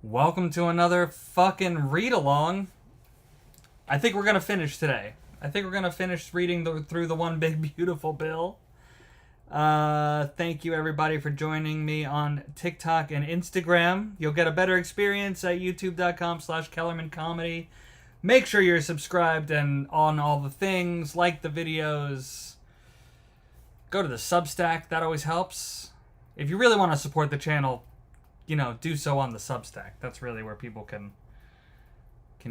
Welcome to another fucking read-along. I think we're going to finish today. I think we're going to finish reading through the One Big Beautiful Bill. Thank you, everybody, for joining me on TikTok and Instagram. You'll get a better experience at youtube.com/Kellerman Comedy. Make sure you're subscribed and on all the things. Like the videos. Go to the Substack. That always helps. If you really want to support the channel, do so on the Substack. That's really where people can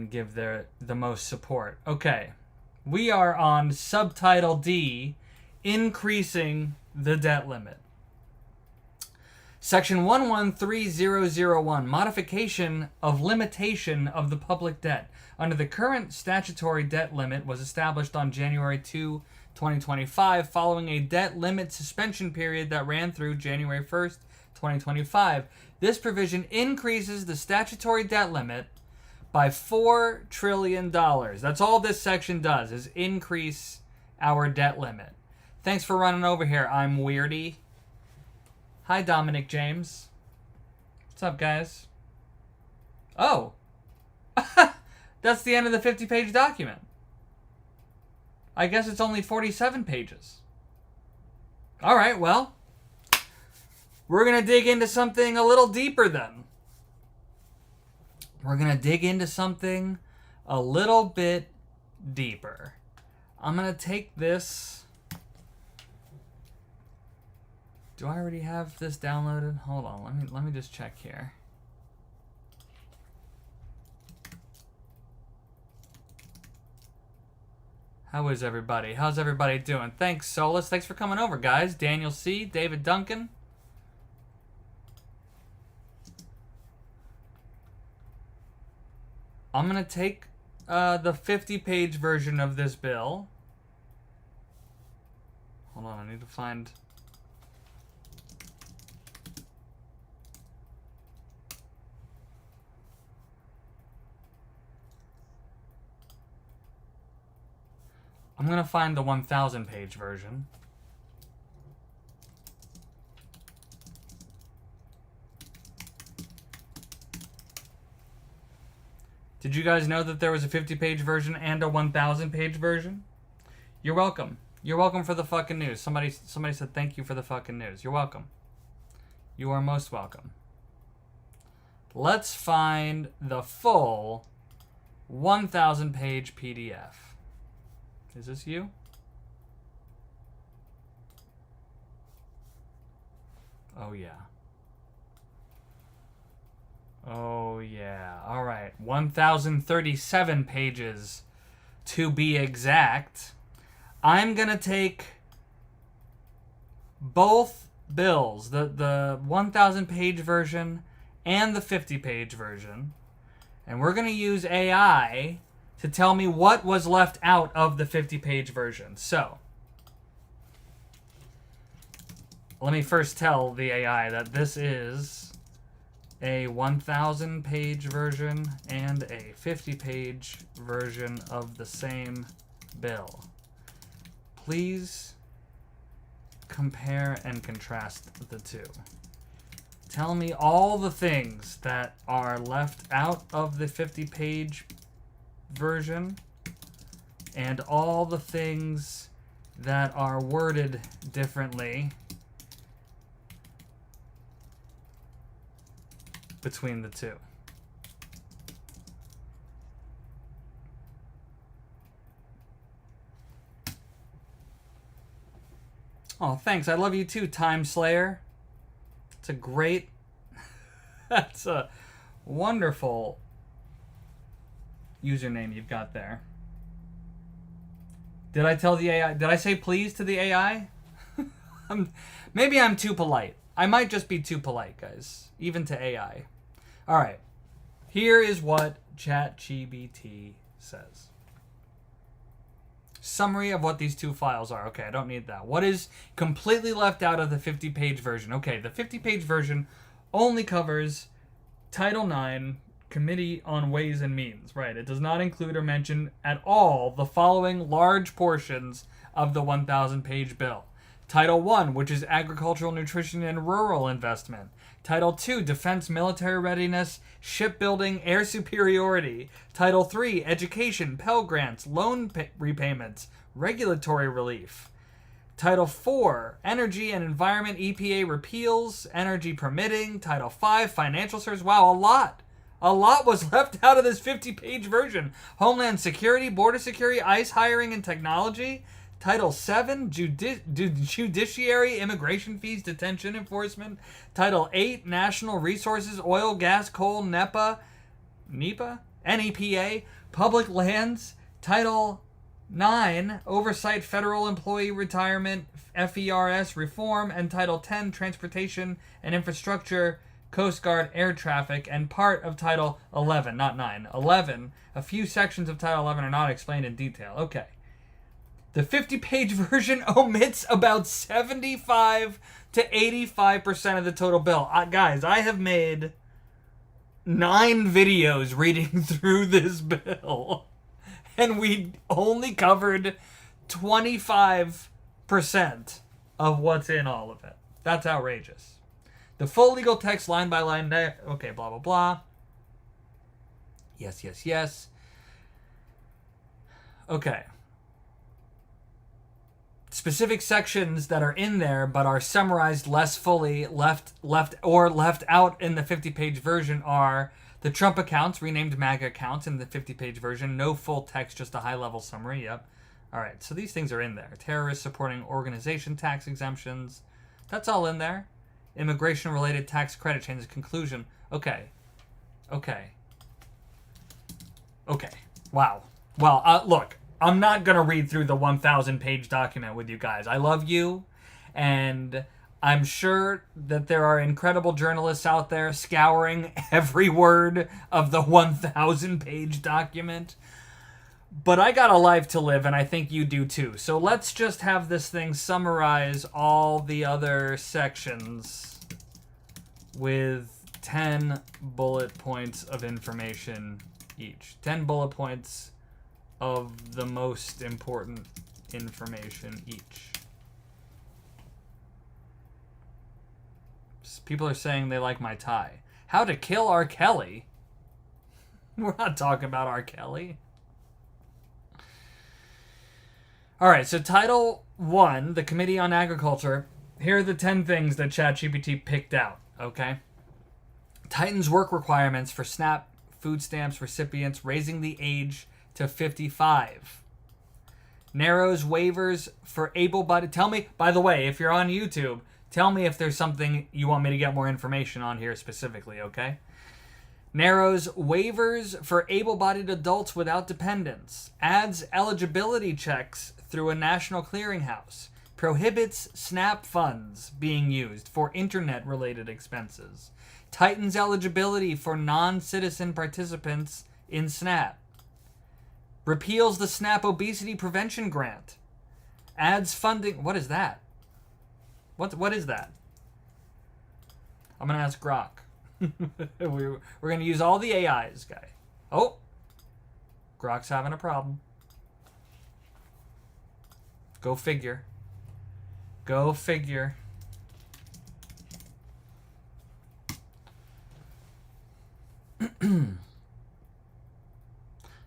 give the most support. Okay. We are on subtitle D, Increasing the Debt Limit. Section 113001, Modification of Limitation of the Public Debt. Under the current statutory debt limit was established on January 2, 2025, following a debt limit suspension period that ran through January 1st, 2025. This provision increases the statutory debt limit by $4 trillion. That's all this section does, is increase our debt limit. Thanks for running over here. I'm Weirdy. Hi, Dominic James. What's up, guys? Oh. That's the end of the 50-page document. I guess it's only 47 pages. All right, well. We're going to dig into something a little deeper then. We're going to dig into something a little bit deeper. I'm going to take this. Do I already have this downloaded? Hold on. Let me just check here. How is everybody? How's everybody doing? Thanks, Solus. Thanks for coming over, guys. Daniel C., David Duncan. I'm going to take the 50-page version of this bill. Hold on, I need to find... I'm going to find the 1,000-page version. Did you guys know that there was a 50-page version and a 1,000-page version? You're welcome. You're welcome for the fucking news. Somebody said thank you for the fucking news. You're welcome. You are most welcome. Let's find the full 1,000-page PDF. Is this you? Oh, yeah. Oh, yeah. All right. 1,037 pages to be exact. I'm going to take both bills, the 1,000-page version and the 50-page version, and we're going to use AI to tell me what was left out of the 50-page version. So, let me first tell the AI that this is a 1,000-page version and a 50-page version of the same bill. Please compare and contrast the two. Tell me all the things that are left out of the 50-page version and all the things that are worded differently between the two. Oh, thanks. I love you too, Time Slayer. It's a great... That's a wonderful username you've got there. Did I tell the AI... Did I say please to the AI? Maybe I'm too polite. I might just be too polite, guys. Even to AI. All right. Here is what ChatGPT says. Summary of what these two files are. Okay, I don't need that. What is completely left out of the 50-page version? Okay, the 50-page version only covers Title IX, Committee on Ways and Means. Right, it does not include or mention at all the following large portions of the 1,000-page bill. Title I, which is Agricultural, Nutrition, and Rural Investment. Title 2, defense, military readiness, shipbuilding, air superiority. Title 3, education, Pell Grants, loan repayments, regulatory relief. Title 4, energy and environment, EPA repeals, energy permitting. Title 5, financial services. Wow, a lot. A lot was left out of this 50-page version. Homeland security, border security, ICE hiring and technology. Title 7, judiciary, immigration fees, detention enforcement. Title 8, national resources, oil, gas, coal, NEPA, NEPA, public lands. Title 9, oversight, federal employee retirement, FERS reform. And Title 10, transportation and infrastructure, Coast Guard, air traffic. And part of Title 11, not 9, 11. A few sections of Title 11 are not explained in detail. Okay. The 50-page version omits about 75 to 85% of the total bill. Guys, I have made 9 videos reading through this bill, and we only covered 25% of what's in all of it. That's outrageous. The full legal text, line by line, okay, blah, blah, blah. Yes, yes, yes. Okay. Specific sections that are in there but are summarized less fully, left out in the 50-page version are the Trump accounts, renamed MAGA accounts in the 50-page version. No full text, just a high-level summary. Yep. All right, so these things are in there. Terrorist supporting organization tax exemptions. That's all in there. Immigration-related tax credit changes. Conclusion. Okay. Wow. Well, look. I'm not going to read through the 1,000-page document with you guys. I love you, and I'm sure that there are incredible journalists out there scouring every word of the 1,000-page document. But I got a life to live, and I think you do too. So let's just have this thing summarize all the other sections with 10 bullet points of information each. 10 bullet points of the most important information each. People are saying they like my tie. How to kill R. Kelly? We're not talking about R. Kelly. Alright, so Title 1, the Committee on Agriculture. Here are the 10 things that ChatGPT picked out, okay? Tightens work requirements for SNAP food stamps recipients, raising the age to 55. Narrows waivers for able-bodied. Tell me, by the way, if you're on YouTube, tell me if there's something you want me to get more information on here specifically, okay? Narrows waivers for able-bodied adults without dependents. Adds eligibility checks through a national clearinghouse. Prohibits SNAP funds being used for internet-related expenses. Tightens eligibility for non-citizen participants in SNAP. Repeals the SNAP Obesity Prevention Grant. Adds funding. What is that? What is that? I'm going to ask Grok. We're going to use all the AIs, guy. Oh. Grok's having a problem. Go figure. Go figure.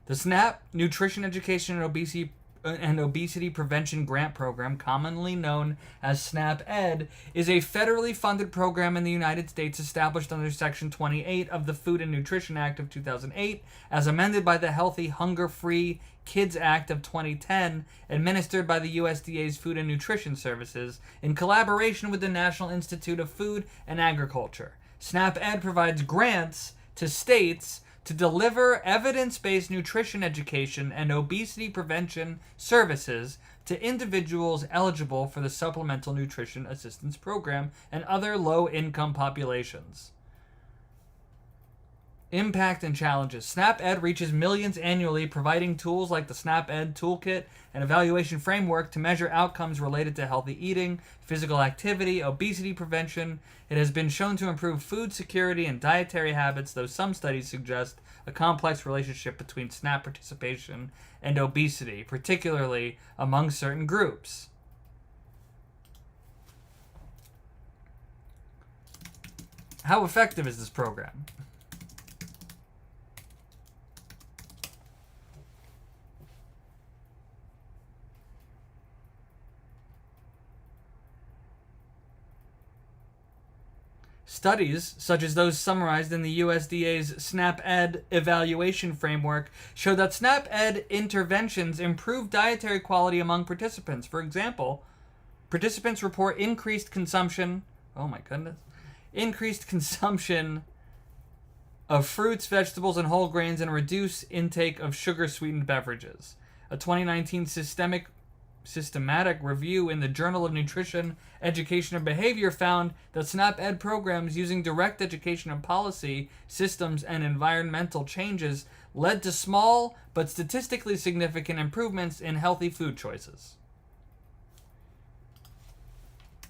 The SNAP Nutrition Education and Obesity Prevention Grant Program, commonly known as SNAP-Ed, is a federally funded program in the United States established under Section 28 of the Food and Nutrition Act of 2008, as amended by the Healthy Hunger-Free Kids Act of 2010, administered by the USDA's Food and Nutrition Services in collaboration with the National Institute of Food and Agriculture. SNAP-Ed provides grants to states to deliver evidence-based nutrition education and obesity prevention services to individuals eligible for the Supplemental Nutrition Assistance Program and other low-income populations. Impact and challenges. SNAP-Ed reaches millions annually, providing tools like the SNAP-Ed Toolkit and evaluation framework to measure outcomes related to healthy eating, physical activity, obesity prevention. It has been shown to improve food security and dietary habits, though some studies suggest a complex relationship between SNAP participation and obesity, particularly among certain groups. How effective is this program? Studies, such as those summarized in the USDA's SNAP-Ed evaluation framework, show that SNAP-Ed interventions improve dietary quality among participants. For example, participants report increased consumption of fruits, vegetables, and whole grains, and reduce intake of sugar-sweetened beverages. A 2019 systematic review in the Journal of Nutrition, Education, and Behavior found that SNAP-Ed programs using direct education and policy, systems, and environmental changes led to small but statistically significant improvements in healthy food choices.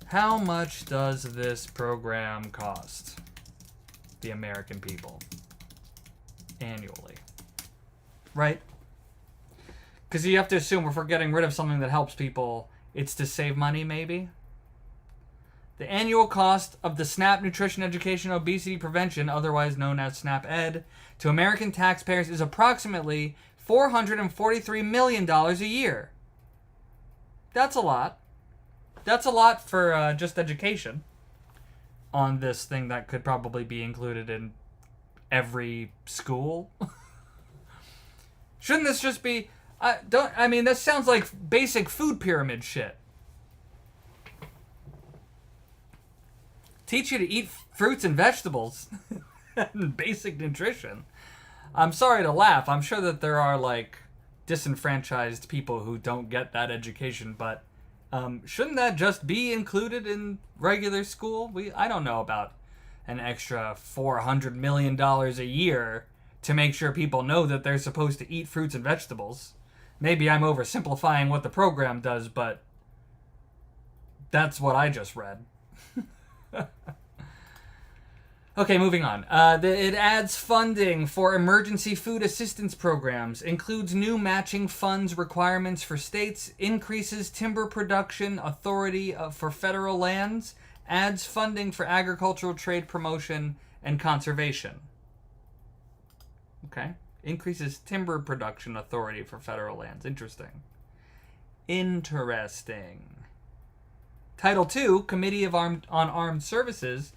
How much does this program cost the American people annually? Right? Because you have to assume if we're getting rid of something that helps people, it's to save money, maybe? The annual cost of the SNAP Nutrition Education Obesity Prevention, otherwise known as SNAP-Ed, to American taxpayers is approximately $443 million a year. That's a lot. That's a lot for just education on this thing that could probably be included in every school. Shouldn't this just be... that sounds like basic food pyramid shit. Teach you to eat fruits and vegetables. And basic nutrition. I'm sorry to laugh. I'm sure that there are, disenfranchised people who don't get that education, but shouldn't that just be included in regular school? I don't know about an extra $400 million a year to make sure people know that they're supposed to eat fruits and vegetables. Maybe I'm oversimplifying what the program does, but that's what I just read. Okay, moving on. It adds funding for emergency food assistance programs, includes new matching funds requirements for states, increases timber production authority for federal lands, adds funding for agricultural trade promotion and conservation. Okay. Increases timber production authority for federal lands. Interesting. Title II, Committee on Armed Services.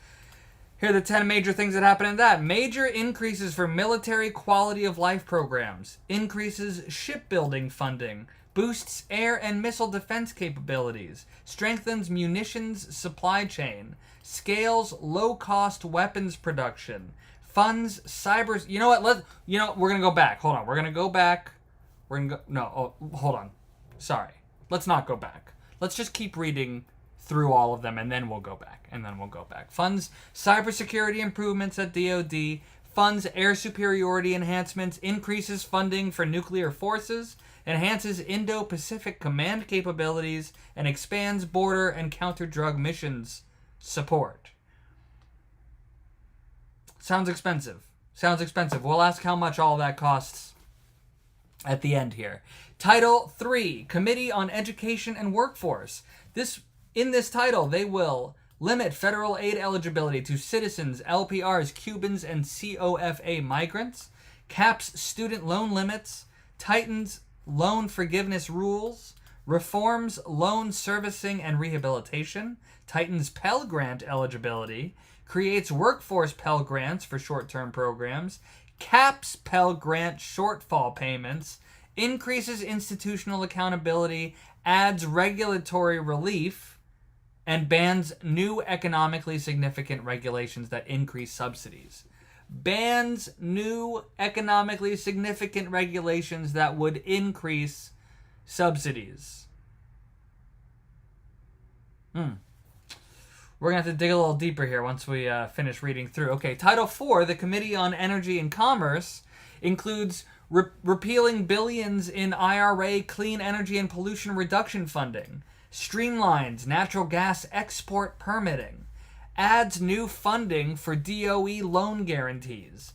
Here are the 10 major things that happen in that. Major increases for military quality of life programs. Increases shipbuilding funding. Boosts air and missile defense capabilities. Strengthens munitions supply chain. Scales low-cost weapons production. Funds cyber... You know what? We're going to go back. Hold on. We're going to go back. Hold on. Sorry. Let's not go back. Let's just keep reading through all of them, and then we'll go back. Funds cybersecurity improvements at DoD. Funds air superiority enhancements. Increases funding for nuclear forces. Enhances Indo-Pacific command capabilities. And expands border and counter-drug missions support. Sounds expensive. We'll ask how much all that costs at the end here. Title III, Committee on Education and Workforce. In this title, they will limit federal aid eligibility to citizens, LPRs, Cubans, and COFA migrants, caps student loan limits, tightens loan forgiveness rules, reforms loan servicing and rehabilitation, tightens Pell Grant eligibility, creates workforce Pell Grants for short-term programs, caps Pell Grant shortfall payments, increases institutional accountability, adds regulatory relief, and bans new economically significant regulations that increase subsidies. Bans new economically significant regulations that would increase subsidies. We're going to have to dig a little deeper here once we finish reading through. Okay, Title IV, the Committee on Energy and Commerce, includes repealing billions in IRA clean energy and pollution reduction funding, streamlines natural gas export permitting, adds new funding for DOE loan guarantees,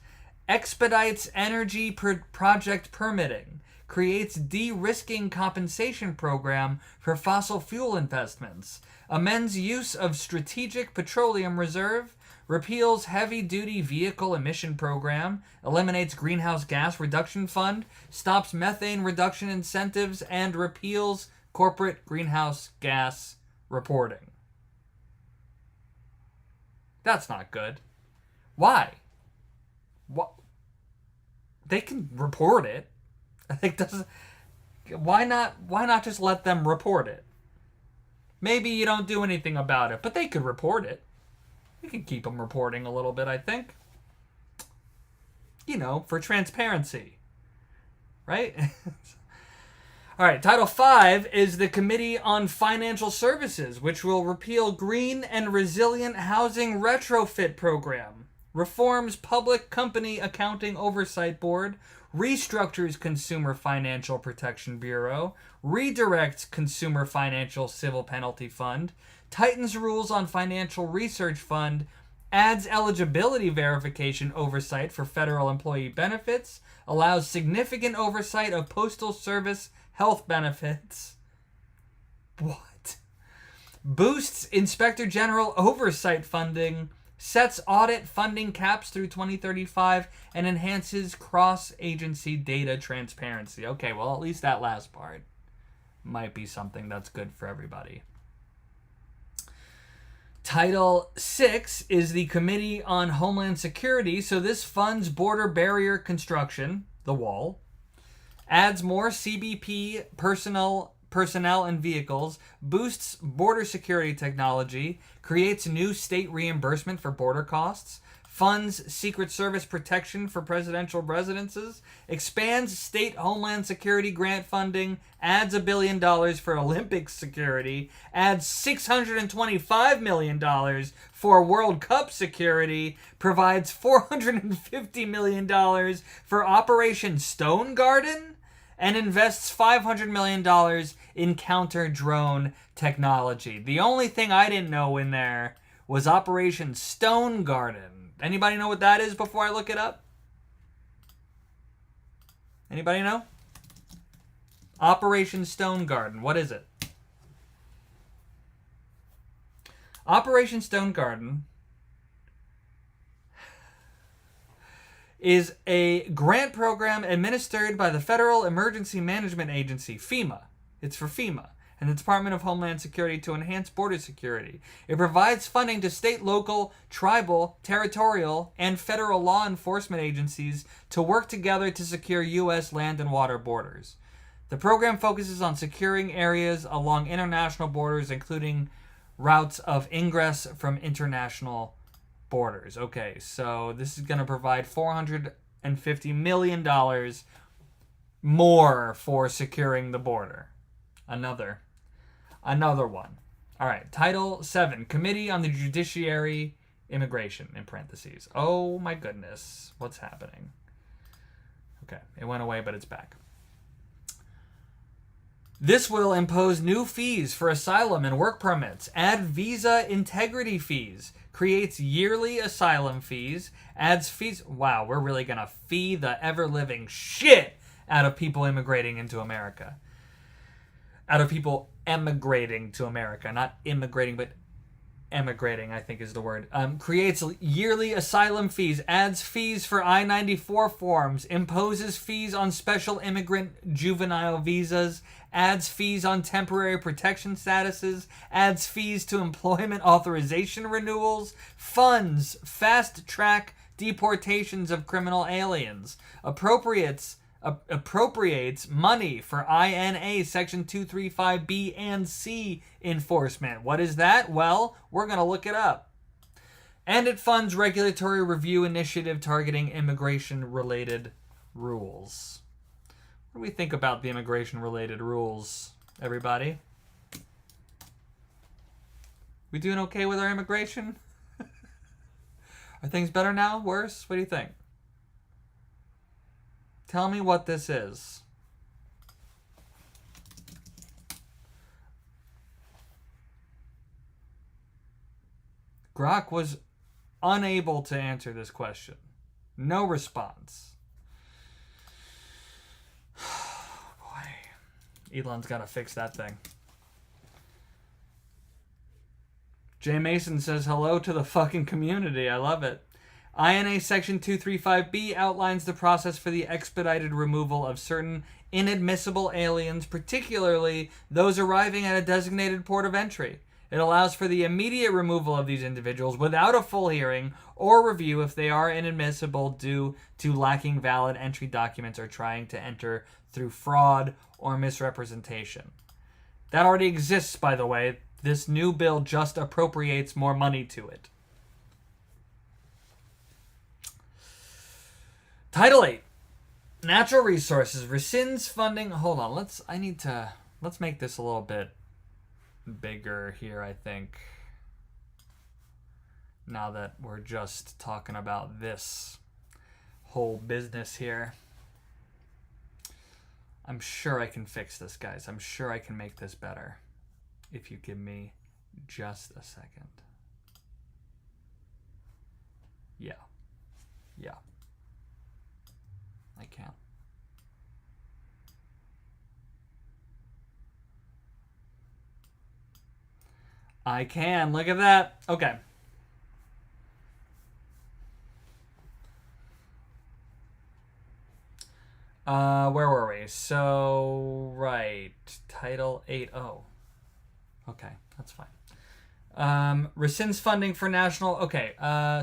expedites energy project permitting, creates de-risking compensation program for fossil fuel investments, amends use of strategic petroleum reserve, repeals heavy-duty vehicle emission program, eliminates greenhouse gas reduction fund, stops methane reduction incentives, and repeals corporate greenhouse gas reporting. That's not good. Why? What? They can report it. I think doesn't. Why not just let them report it? Maybe you don't do anything about it, but they could report it. You can keep them reporting a little bit, I think. You know, for transparency. Right? All right, Title V is the Committee on Financial Services, which will repeal Green and Resilient Housing Retrofit Program, reforms Public Company Accounting Oversight Board, restructures Consumer Financial Protection Bureau, redirects Consumer Financial Civil Penalty Fund, tightens rules on Financial Research Fund, adds eligibility verification oversight for federal employee benefits, allows significant oversight of Postal Service health benefits. What? Boosts Inspector General oversight funding, sets audit funding caps through 2035, and enhances cross-agency data transparency. Okay, well, at least that last part might be something that's good for everybody. Title VI is the Committee on Homeland Security, so this funds border barrier construction, the wall, adds more CBP personnel and vehicles, boosts border security technology, creates new state reimbursement for border costs, funds Secret Service protection for presidential residences, expands state homeland security grant funding, adds $1 billion for Olympic security, adds $625 million for World Cup security, provides $450 million for Operation Stone Garden, and invests $500 million in counter-drone technology. The only thing I didn't know in there was Operation Stone Garden. Anybody know what that is before I look it up? Anybody know? Operation Stone Garden. What is it? Operation Stone Garden is a grant program administered by the Federal Emergency Management Agency, FEMA. It's for FEMA and the Department of Homeland Security to enhance border security. It provides funding to state, local, tribal, territorial, and federal law enforcement agencies to work together to secure U.S. land and water borders. The program focuses on securing areas along international borders, including routes of ingress from international borders. Okay, so this is going to provide $450 million more for securing the border. Another one. All right, Title VII, Committee on the Judiciary, Immigration, in parentheses. Oh my goodness, what's happening? Okay, it went away, but it's back. This will impose new fees for asylum and work permits, add visa integrity fees, creates yearly asylum fees, adds fees. Wow, we're really going to fee the ever-living shit out of people immigrating into America. Out of people emigrating to America. Not immigrating, but emigrating, I think is the word. Creates yearly asylum fees, adds fees for I-94 forms, imposes fees on special immigrant juvenile visas, adds fees on temporary protection statuses, adds fees to employment authorization renewals, funds fast-track deportations of criminal aliens, appropriates money for INA Section 235B and C enforcement. What is that? Well, we're going to look it up. And it funds regulatory review initiative targeting immigration-related rules. What do we think about the immigration-related rules, everybody? We doing okay with our immigration? Are things better now? Worse? What do you think? Tell me what this is. Grok was unable to answer this question. No response. Boy, Elon's got to fix that thing. Jay Mason says hello to the fucking community. I love it. INA Section 235B outlines the process for the expedited removal of certain inadmissible aliens, particularly those arriving at a designated port of entry. It allows for the immediate removal of these individuals without a full hearing or review if they are inadmissible due to lacking valid entry documents or trying to enter through fraud or misrepresentation. That already exists, by the way. This new bill just appropriates more money to it. Title 8. Natural Resources rescinds funding. Hold on, let's make this a little bit bigger here, I think. Now that we're just talking about this whole business here. I'm sure I can fix this, guys. I'm sure I can make this better. If you give me just a second. Yeah. I can. I can. Look at that. Okay. Where were we? So, right. Title 8. Oh. Okay, that's fine. Rescinds funding for national... Okay,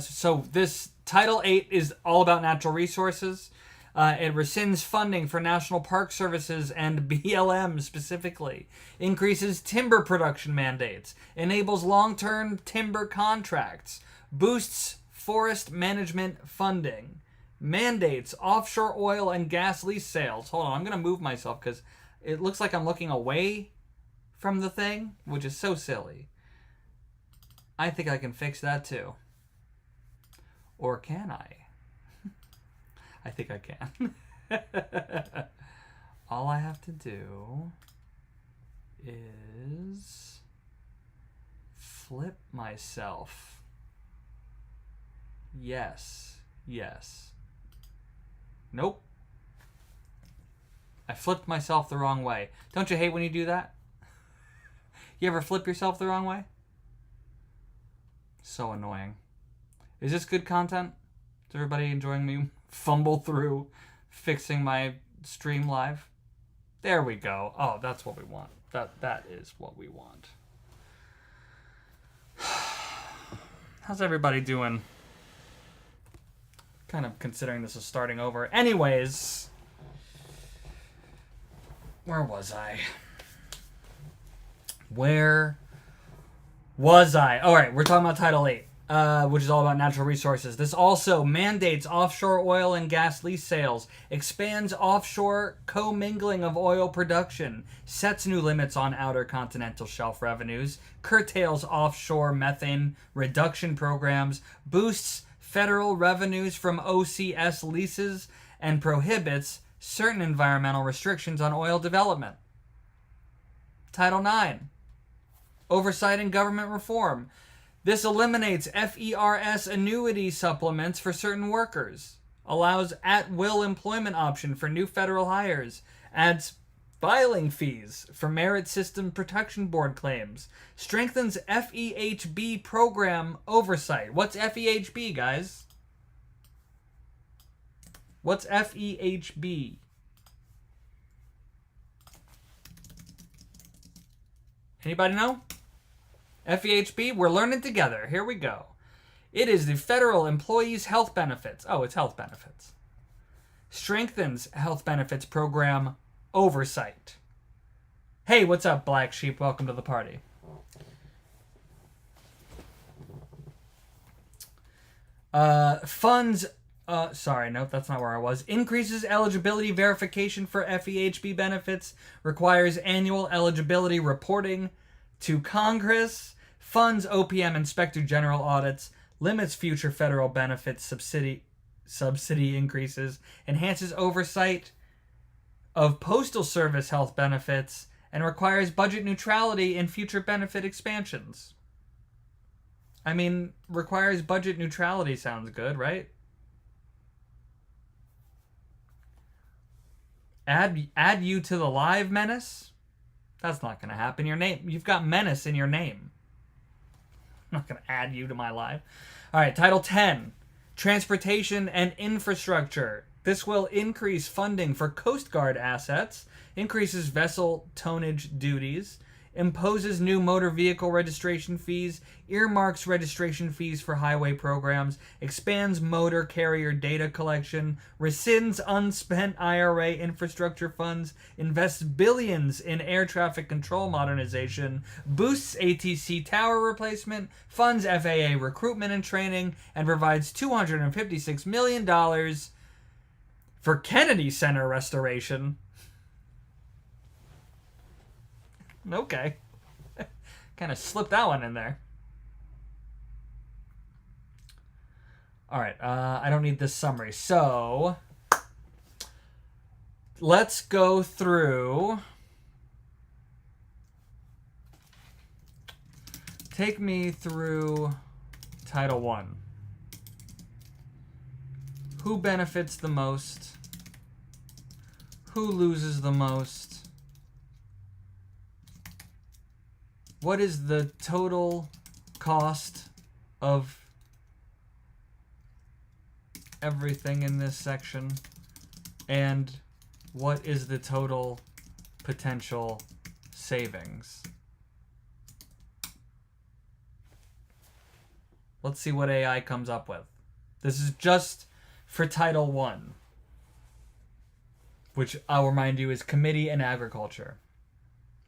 so this Title 8 is all about natural resources. It rescinds funding for National Park Services and BLM specifically. Increases timber production mandates. Enables long-term timber contracts. Boosts forest management funding. Mandates offshore oil and gas lease sales. Hold on, I'm going to move myself because it looks like I'm looking away from the thing, which is so silly. I think I can fix that too. Or can I? I think I can. All I have to do is flip myself. Yes. Nope. I flipped myself the wrong way. Don't you hate when you do that? You ever flip yourself the wrong way? So annoying. Is this good content? Is everybody enjoying me fumble through fixing my stream live? There we go. Oh, that's what we want. That is what we want. How's everybody doing? Kind of considering this is starting over. Anyways, where was I? All right, we're talking about Title 8, which is all about natural resources. This also mandates offshore oil and gas lease sales, expands offshore commingling of oil production, sets new limits on outer continental shelf revenues, curtails offshore methane reduction programs, boosts federal revenues from OCS leases, and prohibits certain environmental restrictions on oil development. Title 9. Oversight and government reform. This eliminates FERS annuity supplements for certain workers, allows at-will employment option for new federal hires, adds filing fees for Merit System Protection Board claims, strengthens FEHB program oversight. What's FEHB, guys? What's FEHB? Anybody know? FEHB, we're learning together. Here we go. It is the Federal Employees Health Benefits. Oh, it's health benefits. Strengthens health benefits program oversight. Hey, what's up, Black Sheep? Welcome to the party. Funds... sorry, nope, that's not where I was. Increases eligibility verification for FEHB benefits. Requires annual eligibility reporting to Congress. Funds OPM Inspector General audits. Limits future federal benefits subsidy increases. Enhances oversight of Postal Service health benefits. And requires budget neutrality in future benefit expansions. I mean, requires budget neutrality sounds good, right? Add you to the live, Menace? That's not going to happen. You've got Menace in your name. not going to add you to my live. All right, Title 10, Transportation and Infrastructure. This will increase funding for Coast Guard assets, increases vessel tonnage duties, imposes new motor vehicle registration fees, earmarks registration fees for highway programs, expands motor carrier data collection, rescinds unspent IRA infrastructure funds, invests billions in air traffic control modernization, boosts ATC tower replacement, funds FAA recruitment and training, and provides $256 million for Kennedy Center restoration. Okay. Kind of slipped that one in there. All right. I don't need this summary. So let's go through. Take me through Title 1. Who benefits the most? Who loses the most? What is the total cost of everything in this section? And what is the total potential savings? Let's see what AI comes up with. This is just for Title 1, which I'll remind you is Committee and Agriculture.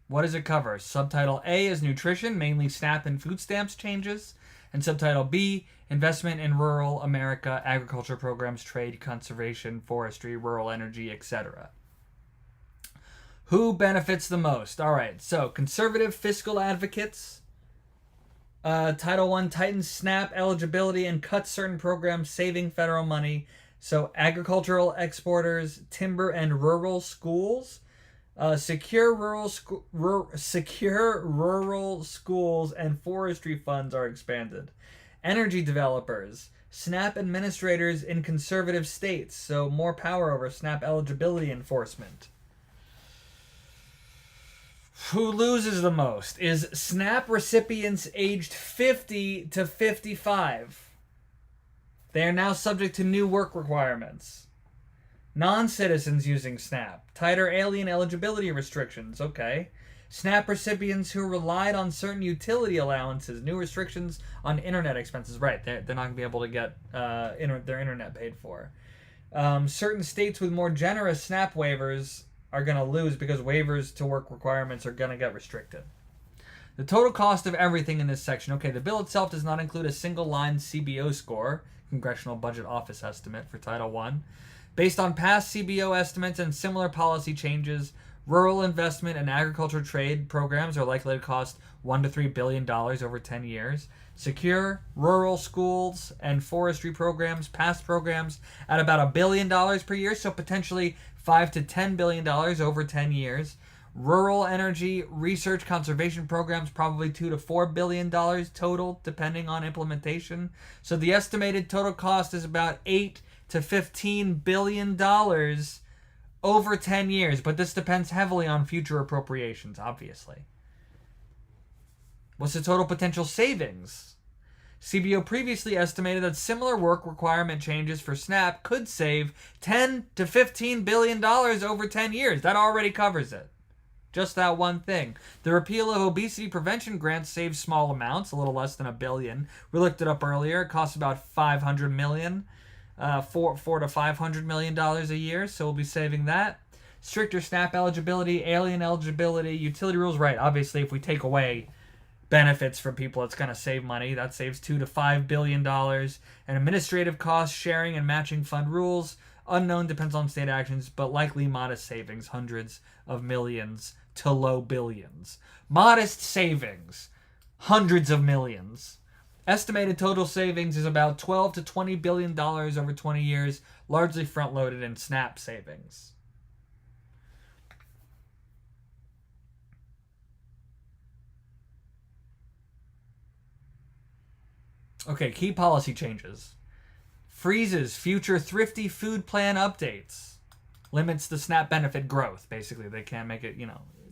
What does it cover? Subtitle A is nutrition, mainly SNAP and food stamps changes. And subtitle B, investment in rural America, agriculture programs, trade, conservation, forestry, rural energy, etc. Who benefits the most? All right, so conservative fiscal advocates. Title I tightens SNAP eligibility and cuts certain programs saving federal money. So agricultural exporters, timber and rural schools. Secure rural schools and forestry funds are expanded. Energy developers, SNAP administrators in conservative states, so more power over SNAP eligibility enforcement. Who loses the most is SNAP recipients aged 50 to 55. They are now subject to new work requirements. Non-citizens using SNAP. Tighter alien eligibility restrictions. Okay. SNAP recipients who relied on certain utility allowances. New restrictions on internet expenses. Right. They're not going to be able to get their internet paid for. Certain states with more generous SNAP waivers are going to lose because waivers to work requirements are going to get restricted. The total cost of everything in this section. Okay, the bill itself does not include a single line CBO score, Congressional Budget Office estimate for Title I. Based on past CBO estimates and similar policy changes, rural investment and agriculture trade programs are likely to cost $1 to $3 billion over 10 years. Secure rural schools and forestry programs, past programs, at about $1 billion per year, so potentially $5 to $10 billion over 10 years. Rural energy research conservation programs, probably $2 to $4 billion total, depending on implementation. So the estimated total cost is about $8 to $15 billion over 10 years, but this depends heavily on future appropriations, obviously. What's the total potential savings? CBO previously estimated that similar work requirement changes for SNAP could save $10 to $15 billion over 10 years. That already covers it. Just that one thing. The repeal of obesity prevention grants saves small amounts, a little less than $1 billion. We looked it up earlier. It costs about $500 million. $400 to $500 million a year, so we'll be saving that. Stricter SNAP eligibility, alien eligibility, utility rules. Right, obviously, if we take away benefits from people, it's going to save money. That saves $2 to $5 billion. And administrative costs, sharing and matching fund rules. Unknown, depends on state actions, but likely modest savings, hundreds of millions to low billions. Modest savings, hundreds of millions. Estimated total savings is about $12 to $20 billion over 20 years, largely front-loaded in SNAP savings. Okay, key policy changes. Freezes future thrifty food plan updates. limits the SNAP benefit growth. Basically, they can't make it,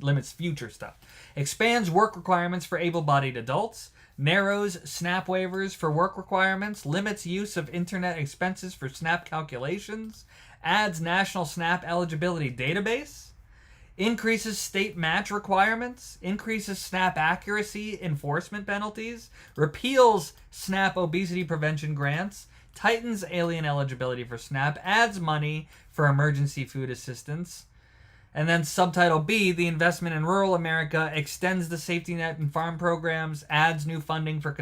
limits future stuff. Expands work requirements for able-bodied adults. Narrows SNAP waivers for work requirements. Limits use of internet expenses for SNAP calculations. Adds national SNAP eligibility database. Increases state match requirements. Increases SNAP accuracy enforcement penalties. Repeals SNAP obesity prevention grants. Tightens alien eligibility for SNAP. Adds money for emergency food assistance. And then subtitle B, the investment in rural America extends the safety net and farm programs, adds new funding for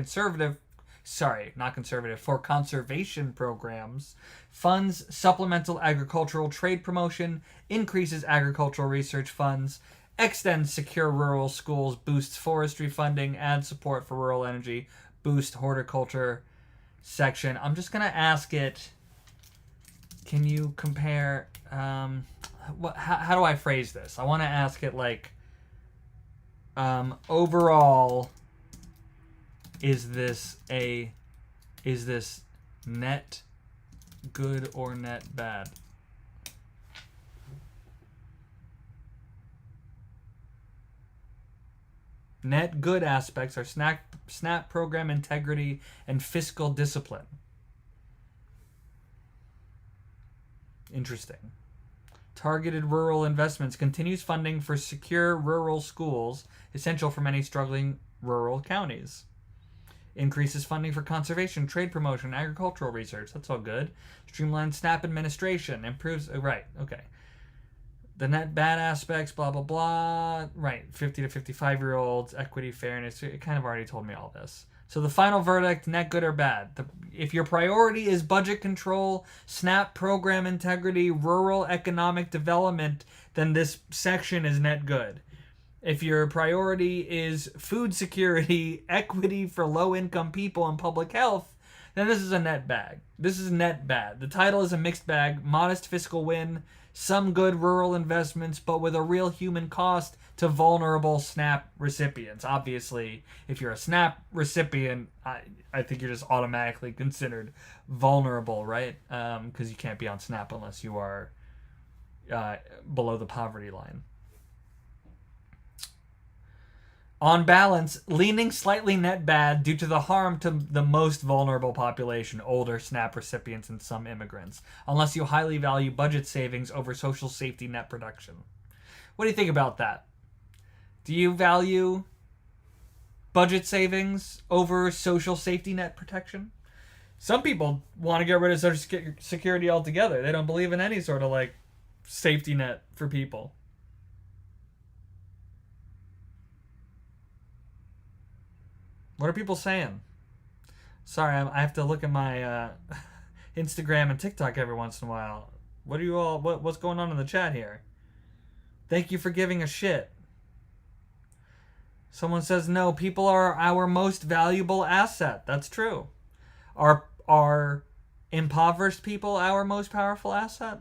for conservation programs, funds supplemental agricultural trade promotion, increases agricultural research funds, extends secure rural schools, boosts forestry funding, adds support for rural energy, boost horticulture section. I'm just going to ask it, can you compare, how do I phrase this? I want to ask it like, overall, is this net good or net bad? Net good aspects are SNAP program integrity and fiscal discipline. Interesting. Targeted rural investments continues funding for secure rural schools, essential for many struggling rural counties. Increases funding for conservation, trade promotion, agricultural research. That's all good. Streamlines SNAP administration. Improves... right, okay. The net bad aspects, blah, blah, blah. Right, 50 to 55-year-olds, equity, fairness. It kind of already told me all this. So the final verdict, net good or bad. If your priority is budget control, SNAP program integrity, rural economic development, then this section is net good. If your priority is food security, equity for low-income people, and public health, then this is a net bag. This is net bad. The title is a mixed bag, modest fiscal win, some good rural investments, but with a real human cost to vulnerable SNAP recipients. Obviously, if you're a SNAP recipient, I think you're just automatically considered vulnerable, right? Because you can't be on SNAP unless you are below the poverty line. On balance, leaning slightly net bad due to the harm to the most vulnerable population, older SNAP recipients and some immigrants, unless you highly value budget savings over social safety net production. What do you think about that? Do you value budget savings over social safety net protection? Some people want to get rid of Social Security altogether. They don't believe in any sort of like safety net for people. What are people saying? Sorry, I have to look at my Instagram and TikTok every once in a while. What are you all? What's going on in the chat here? Thank you for giving a shit. Someone says no. People are our most valuable asset. That's true. Are impoverished people our most powerful asset?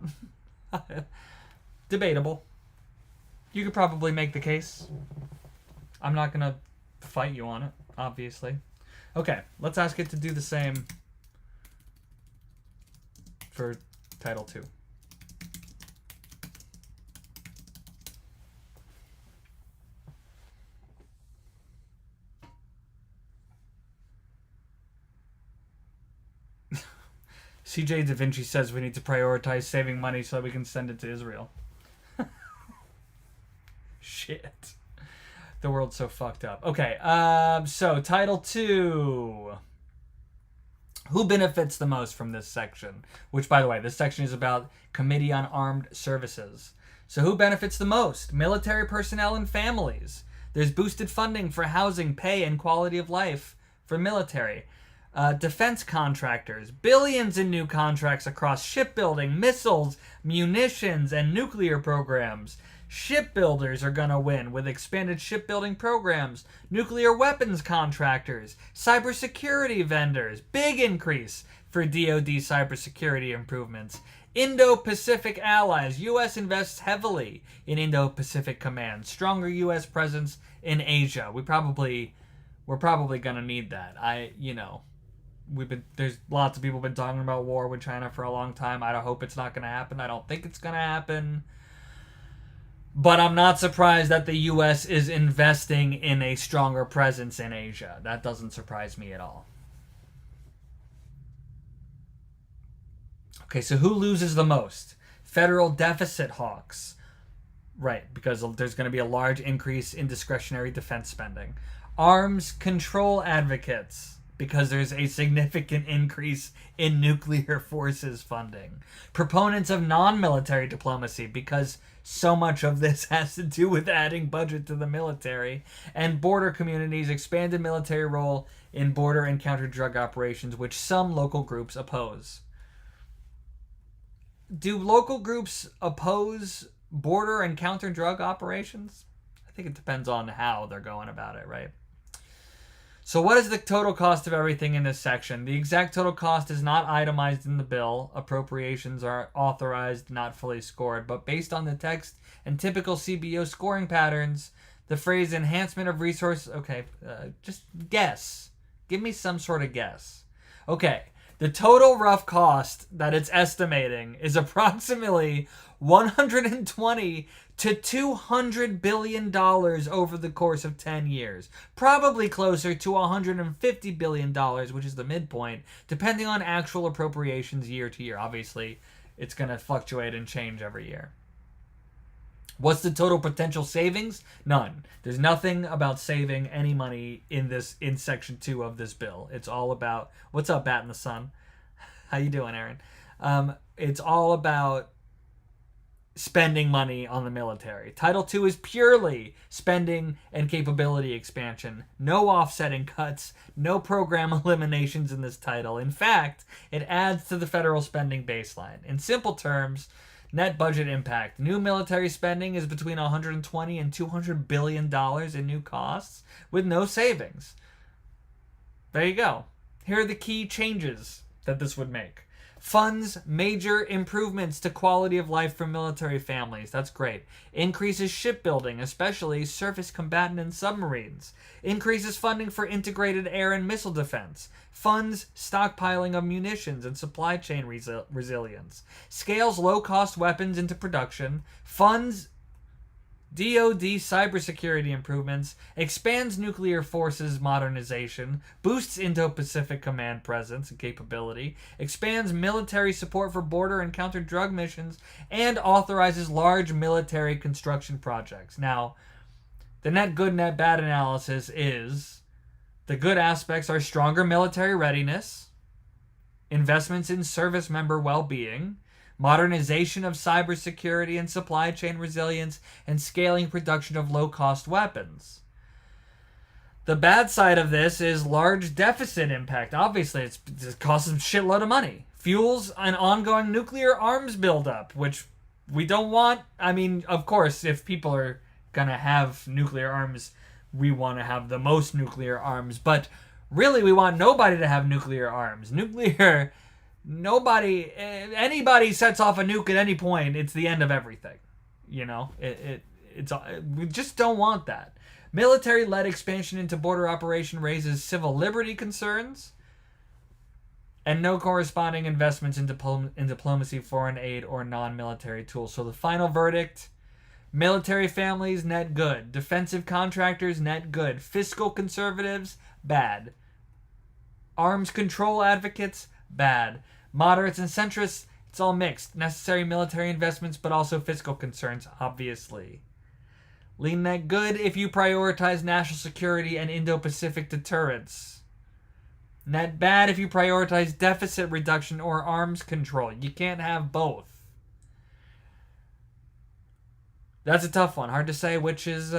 Debatable. You could probably make the case. I'm not gonna fight you on it, obviously. Okay, let's ask it to do the same for Title 2. CJ Da Vinci says we need to prioritize saving money so that we can send it to Israel. Shit. The world's so fucked up. Okay, so Title 2. Who benefits the most from this section? Which, by the way, this section is about Committee on Armed Services. So who benefits the most? Military personnel and families. There's boosted funding for housing, pay, and quality of life for military. Defense contractors. Billions in new contracts across shipbuilding, missiles, munitions, and nuclear programs. Shipbuilders are gonna win with expanded shipbuilding programs, nuclear weapons contractors, cybersecurity vendors, big increase for DoD cybersecurity improvements. Indo-Pacific allies, U.S. invests heavily in Indo-Pacific Command, stronger U.S. presence in Asia. We're probably gonna need that. there's lots of people been talking about war with China for a long time. I hope it's not going to happen. I don't think it's going to happen. But I'm not surprised that the U.S. is investing in a stronger presence in Asia. That doesn't surprise me at all. Okay, so who loses the most? Federal deficit hawks. Right, because there's going to be a large increase in discretionary defense spending. Arms control advocates, because there's a significant increase in nuclear forces funding. Proponents of non-military diplomacy, because so much of this has to do with adding budget to the military. And border communities' expanded military role in border and counter-drug operations, which some local groups oppose. Do local groups oppose border and counter-drug operations? I think it depends on how they're going about it, right? So what is the total cost of everything in this section? The exact total cost is not itemized in the bill. Appropriations are authorized, not fully scored. But based on the text and typical CBO scoring patterns, the phrase enhancement of resource... Okay, just guess. Give me some sort of guess. Okay, the total rough cost that it's estimating is approximately $120 to $200 billion over the course of 10 years. Probably closer to $150 billion, which is the midpoint, depending on actual appropriations year to year. Obviously, it's going to fluctuate and change every year. What's the total potential savings? None. There's nothing about saving any money in section 2 of this bill. It's all about... What's up, Bat in the Sun? How you doing, Aaron? It's all about spending money on the military. Title II is purely spending and capability expansion. No offsetting cuts, no program eliminations in this title. In fact, it adds to the federal spending baseline. In simple terms, net budget impact. New military spending is between $120 and $200 billion in new costs with no savings. There you go. Here are the key changes that this would make. Funds major improvements to quality of life for military families. That's great. Increases shipbuilding, especially surface combatant and submarines. Increases funding for integrated air and missile defense. Funds stockpiling of munitions and supply chain resilience. Scales low-cost weapons into production. Funds DoD cybersecurity improvements, expands nuclear forces modernization, boosts Indo-Pacific command presence and capability, expands military support for border and counter-drug missions, and authorizes large military construction projects. Now, the net good, net bad analysis is the good aspects are stronger military readiness, investments in service member well-being, modernization of cybersecurity and supply chain resilience, and scaling production of low-cost weapons. The bad side of this is large deficit impact. Obviously, it costs a shitload of money. Fuels an ongoing nuclear arms buildup, which we don't want. I mean, of course, if people are going to have nuclear arms, we want to have the most nuclear arms. But really, we want nobody to have nuclear arms. Anybody sets off a nuke at any point, it's the end of everything. You know, we just don't want that. Military-led expansion into border operation raises civil liberty concerns, and no corresponding investments in diplomacy, foreign aid, or non-military tools. So the final verdict: military families, net good. Defensive contractors, net good. Fiscal conservatives, bad. Arms control advocates, bad. Moderates and centrists, it's all mixed. Necessary military investments, but also fiscal concerns, obviously. Lean net good if you prioritize national security and Indo-Pacific deterrence. Net bad if you prioritize deficit reduction or arms control. You can't have both. That's a tough one. Hard to say which is...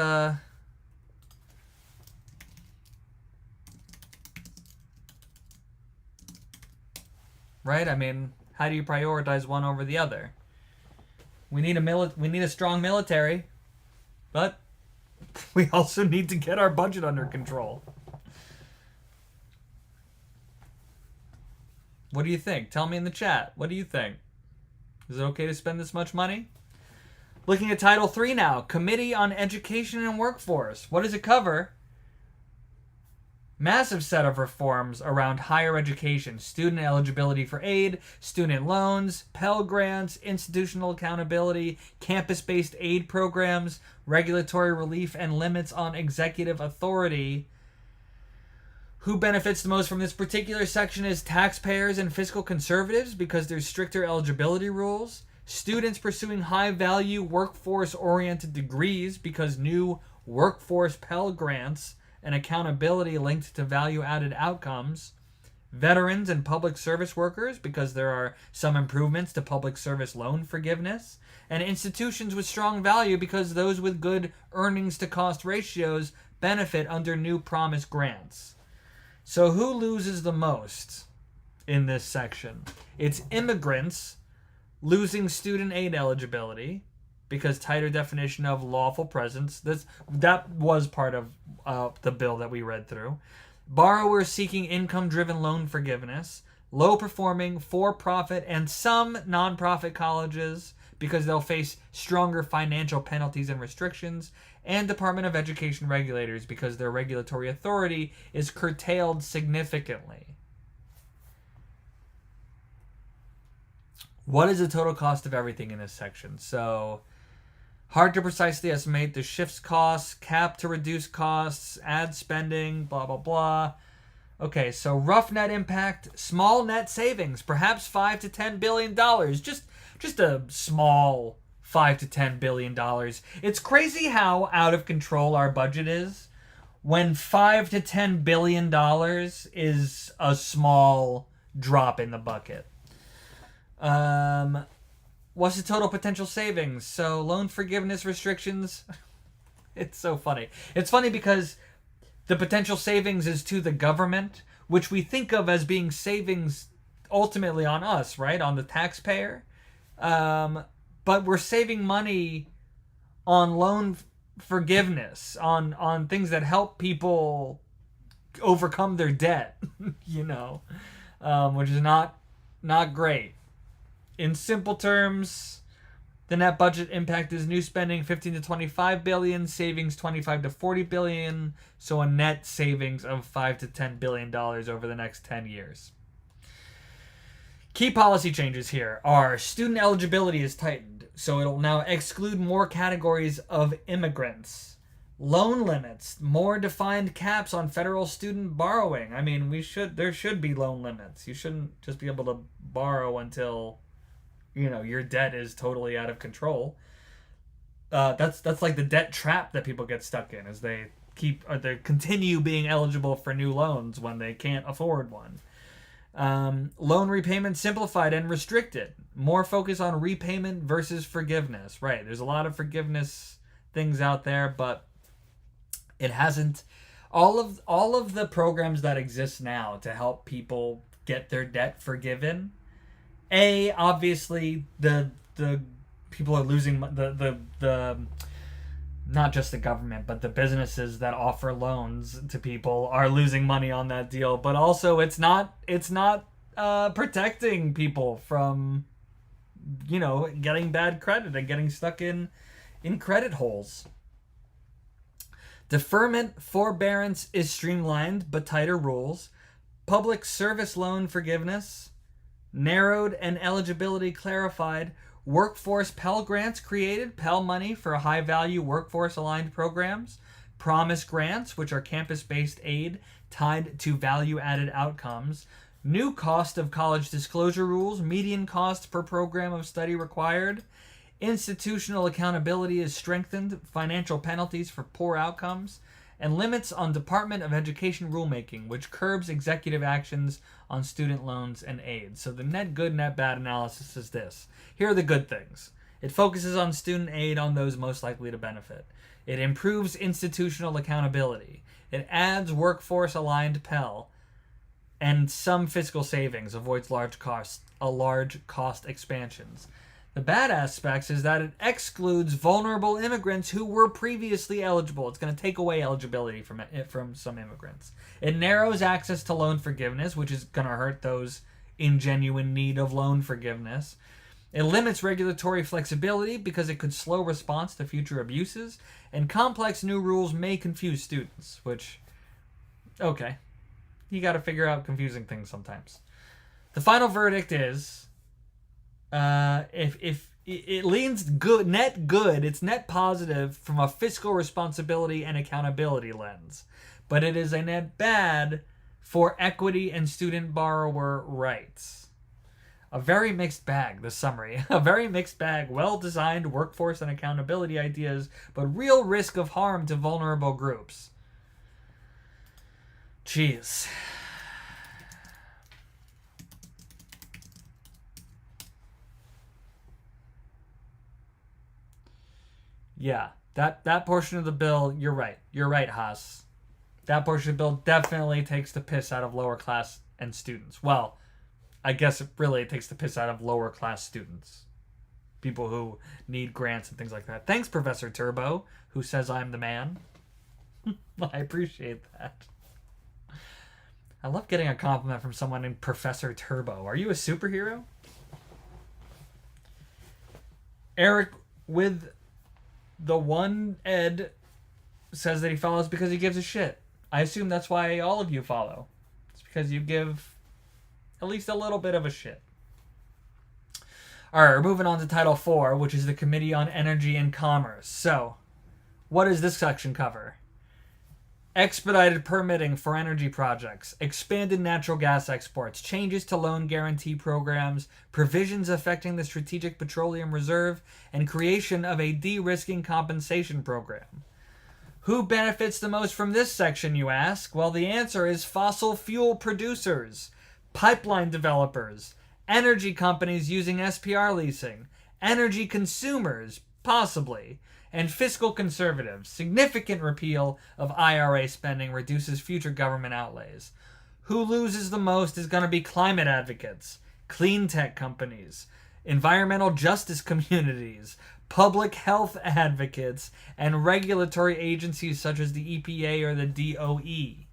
Right? I mean, how do you prioritize one over the other? We need a strong military, but we also need to get our budget under control. What do you think? Tell me in the chat. What do you think? Is it okay to spend this much money? Looking at Title III now. Committee on Education and Workforce. What does it cover? massive set of reforms around higher education, student eligibility for aid, student loans, Pell Grants, institutional accountability, campus-based aid programs, regulatory relief, and limits on executive authority. Who benefits the most from this particular section is taxpayers and fiscal conservatives because there's stricter eligibility rules. Students pursuing high-value workforce-oriented degrees because new workforce Pell Grants and accountability linked to value-added outcomes. Veterans and public service workers because there are some improvements to public service loan forgiveness. And institutions with strong value because those with good earnings-to-cost ratios benefit under new promise grants. So who loses the most in this section? It's immigrants losing student aid eligibility because tighter definition of lawful presence. That was part of the bill that we read through. Borrowers seeking income-driven loan forgiveness. Low-performing, for-profit, and some non-profit colleges because they'll face stronger financial penalties and restrictions. And Department of Education regulators because their regulatory authority is curtailed significantly. What is the total cost of everything in this section? So, hard to precisely estimate. The shifts costs, cap to reduce costs, ad spending, blah, blah, blah. Okay, so rough net impact, small net savings, perhaps $5 to $10 billion. Just a small $5 to $10 billion. It's crazy how out of control our budget is when $5 to $10 billion is a small drop in the bucket. What's the total potential savings? So loan forgiveness restrictions. It's so funny. It's funny because the potential savings is to the government, which we think of as being savings ultimately on us, right? On the taxpayer. But we're saving money on loan forgiveness, on things that help people overcome their debt, which is not great. In simple terms, the net budget impact is new spending 15 to 25 billion, savings 25 to 40 billion, so a net savings of 5 to 10 billion dollars over the next 10 years. Key policy changes here are student eligibility is tightened, so it'll now exclude more categories of immigrants. Loan limits, more defined caps on federal student borrowing. I mean, there should be loan limits. You shouldn't just be able to borrow until, your debt is totally out of control. That's like the debt trap that people get stuck in, as they continue being eligible for new loans when they can't afford one. Loan repayment simplified and restricted. More focus on repayment versus forgiveness. Right, there's a lot of forgiveness things out there, but it hasn't. All of the programs that exist now to help people get their debt forgiven. Obviously the people are losing the not just the government, but the businesses that offer loans to people are losing money on that deal. But also, it's not protecting people from, getting bad credit and getting stuck in credit holes. Deferment forbearance is streamlined, but tighter rules. Public service loan forgiveness narrowed and eligibility clarified. Workforce Pell Grants created, Pell money for high-value workforce-aligned programs. Promise Grants, which are campus-based aid tied to value-added outcomes. New cost of college disclosure rules, median cost per program of study required. Institutional accountability is strengthened, financial penalties for poor outcomes. And limits on Department of Education rulemaking, which curbs executive actions on student loans and aid. So the net good, net bad analysis is this. Here are the good things. It focuses on student aid on those most likely to benefit. It improves institutional accountability. It adds workforce-aligned Pell and some fiscal savings, avoids large cost expansions. The bad aspects is that it excludes vulnerable immigrants who were previously eligible. It's going to take away eligibility from some immigrants. It narrows access to loan forgiveness, which is going to hurt those in genuine need of loan forgiveness. It limits regulatory flexibility because it could slow response to future abuses. And complex new rules may confuse students, which, okay, You got to figure out confusing things sometimes. The final verdict is, if it leans good, it's net positive from a fiscal responsibility and accountability lens, but it is a net bad for equity and student borrower rights. A very mixed bag, the summary. A very mixed bag, well-designed workforce and accountability ideas, but real risk of harm to vulnerable groups. Jeez. Yeah, that portion of the bill, you're right. You're right, Haas. That portion of the bill definitely takes the piss out of lower class and students. Well, I guess it takes the piss out of lower class students. People who need grants and things like that. Thanks, Professor Turbo, who says I'm the man. I appreciate that. I love getting a compliment from someone named Professor Turbo. Are you a superhero? Eric with the one Ed says that he follows because he gives a shit. I assume that's why all of you follow. It's because you give at least a little bit of a shit. Alright, we're moving on to Title 4, which is the Committee on Energy and Commerce. So, what does this section cover? Expedited permitting for energy projects, expanded natural gas exports, changes to loan guarantee programs, provisions affecting the Strategic Petroleum Reserve, and creation of a de-risking compensation program. Who benefits the most from this section, you ask? Well, the answer is fossil fuel producers, pipeline developers, energy companies using SPR leasing, energy consumers, possibly, and fiscal conservatives. Significant repeal of IRA spending reduces future government outlays. Who loses the most is going to be climate advocates, clean tech companies, environmental justice communities, public health advocates, and regulatory agencies such as the EPA or the DOE.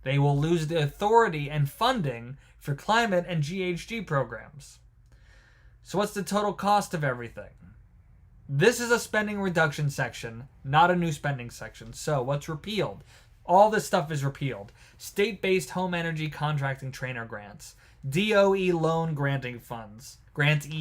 They will lose the authority and funding for climate and GHG programs. So what's the total cost of everything? This is a spending reduction section, not a new spending section. So what's repealed? All this stuff is repealed. State-based home energy contracting trainer grants, DOE loan grantee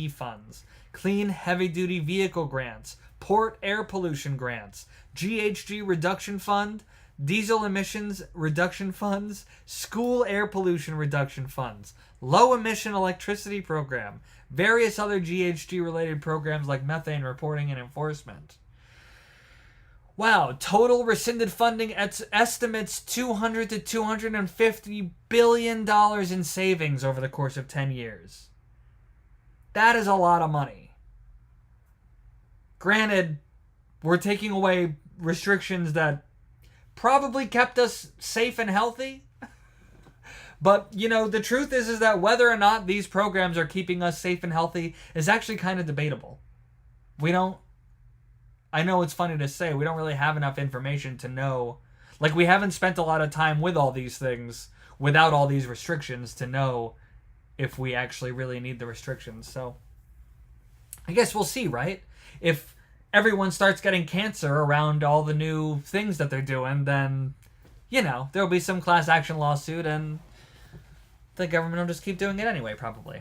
funds, clean heavy-duty vehicle grants, port air pollution grants, GHG reduction fund, diesel emissions reduction funds, school air pollution reduction funds, low-emission electricity program, various other GHG-related programs like methane reporting and enforcement. Wow, total rescinded funding estimates $200 to $250 billion in savings over the course of 10 years. That is a lot of money. Granted, we're taking away restrictions that probably kept us safe and healthy. But, the truth is that whether or not these programs are keeping us safe and healthy is actually kind of debatable. I know it's funny to say, we don't really have enough information to know. Like, we haven't spent a lot of time with all these things without all these restrictions to know if we actually really need the restrictions. So, I guess we'll see, right? If everyone starts getting cancer around all the new things that they're doing, then, there'll be some class action lawsuit and the government will just keep doing it anyway, probably.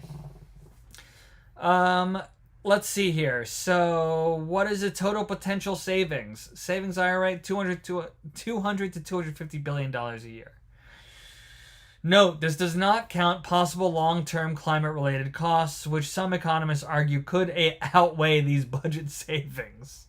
Let's see here. So, what is the total potential savings? Savings IRA, $200 to $250 billion a year. Note, this does not count possible long-term climate-related costs, which some economists argue could outweigh these budget savings.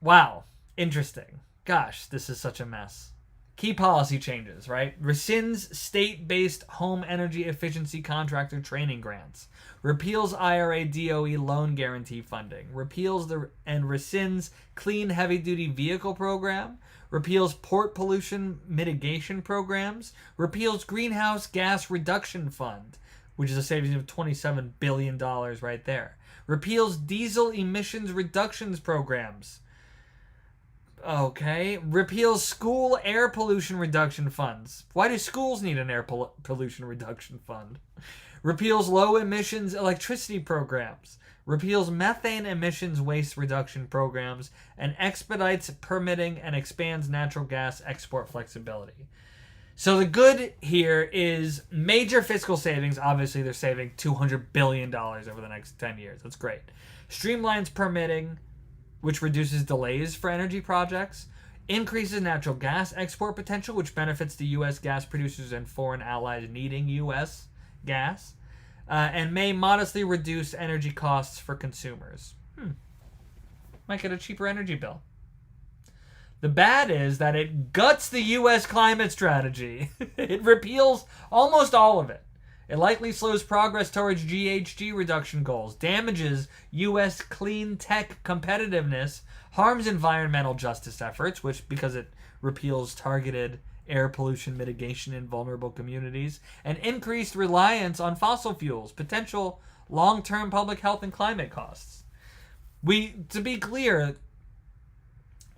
Wow. Interesting. Gosh, this is such a mess. Key policy changes, right? Rescinds state-based home energy efficiency contractor training grants. Repeals IRA DOE loan guarantee funding. Repeals and rescinds clean heavy-duty vehicle program. Repeals port pollution mitigation programs. Repeals greenhouse gas reduction fund, which is a savings of $27 billion right there. Repeals diesel emissions reductions programs. Okay. Repeals school air pollution reduction funds. Why do schools need an air pollution reduction fund? Repeals low emissions electricity programs. Repeals methane emissions waste reduction programs. And expedites permitting and expands natural gas export flexibility. So the good here is major fiscal savings. Obviously, they're saving $200 billion over the next 10 years. That's great. Streamlines permitting, which reduces delays for energy projects. Increases natural gas export potential, which benefits the U.S. gas producers and foreign allies needing U.S. gas. And may modestly reduce energy costs for consumers. Might get a cheaper energy bill. The bad is that it guts the U.S. climate strategy. It repeals almost all of it. It likely slows progress towards GHG reduction goals, damages U.S. clean tech competitiveness, harms environmental justice efforts, which because it repeals targeted air pollution mitigation in vulnerable communities, and increased reliance on fossil fuels, potential long-term public health and climate costs. To be clear,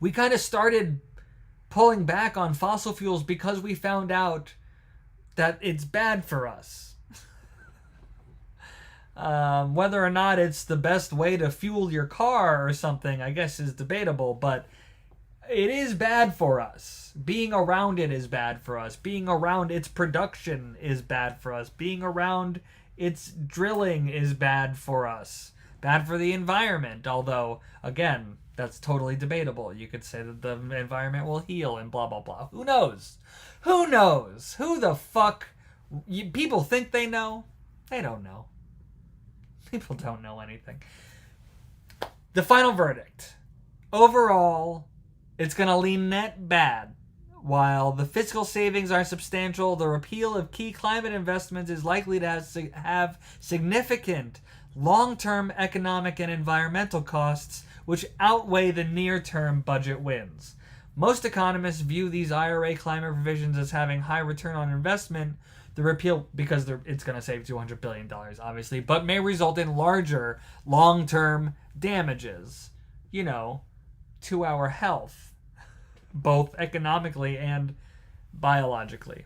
we kind of started pulling back on fossil fuels because we found out that it's bad for us. Whether or not it's the best way to fuel your car or something, I guess, is debatable, but it is bad for us. Being around it is bad for us. Being around its production is bad for us. Being around its drilling is bad for us. Bad for the environment, although, again, that's totally debatable. You could say that the environment will heal and blah, blah, blah. Who knows? Who knows? Who the fuck? People think they know? They don't know. People don't know anything. The final verdict. Overall, it's going to lean net bad. While the fiscal savings are substantial, the repeal of key climate investments is likely to have significant long-term economic and environmental costs which outweigh the near-term budget wins. Most economists view these IRA climate provisions as having high return on investment. The repeal, because it's going to save $200 billion, obviously, but may result in larger long-term damages, to our health, both economically and biologically.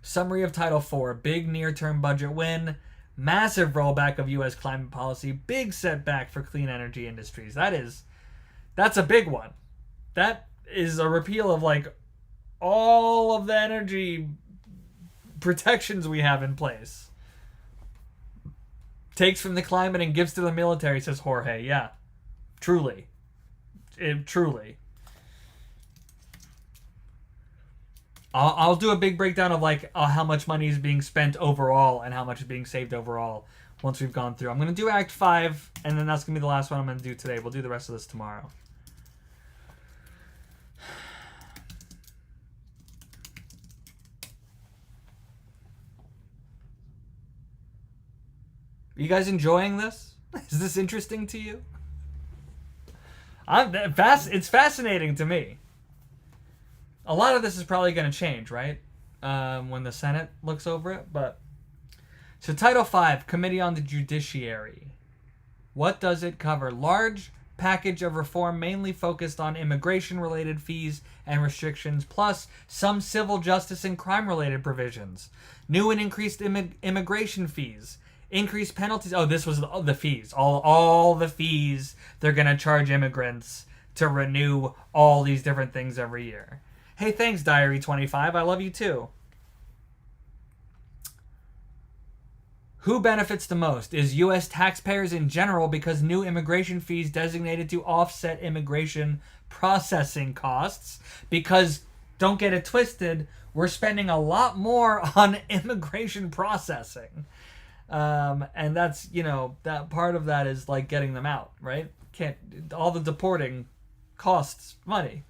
Summary of Title IV, big near-term budget win, massive rollback of U.S. climate policy, big setback for clean energy industries. That's a big one. That is a repeal of all of the energy protections we have in place. Takes from the climate and gives to the military, says Jorge. Yeah, truly. Truly. I'll do a big breakdown of how much money is being spent overall and how much is being saved overall once we've gone through. I'm going to do Act 5, and then that's going to be the last one I'm going to do today. We'll do the rest of this tomorrow. Are you guys enjoying this? Is this interesting to you? It's fascinating to me. A lot of this is probably going to change, right? When the Senate looks over it. So Title V, Committee on the Judiciary. What does it cover? Large package of reform mainly focused on immigration-related fees and restrictions, plus some civil justice and crime-related provisions. New and increased immigration fees. Increased penalties. Oh, this was the fees. All the fees they're going to charge immigrants to renew all these different things every year. Hey, thanks, Diary25. I love you too. Who benefits the most? Is U.S. taxpayers in general because new immigration fees designated to offset immigration processing costs. Because, don't get it twisted, we're spending a lot more on immigration processing. And that's, that part of that is getting them out, right? All the deporting costs money.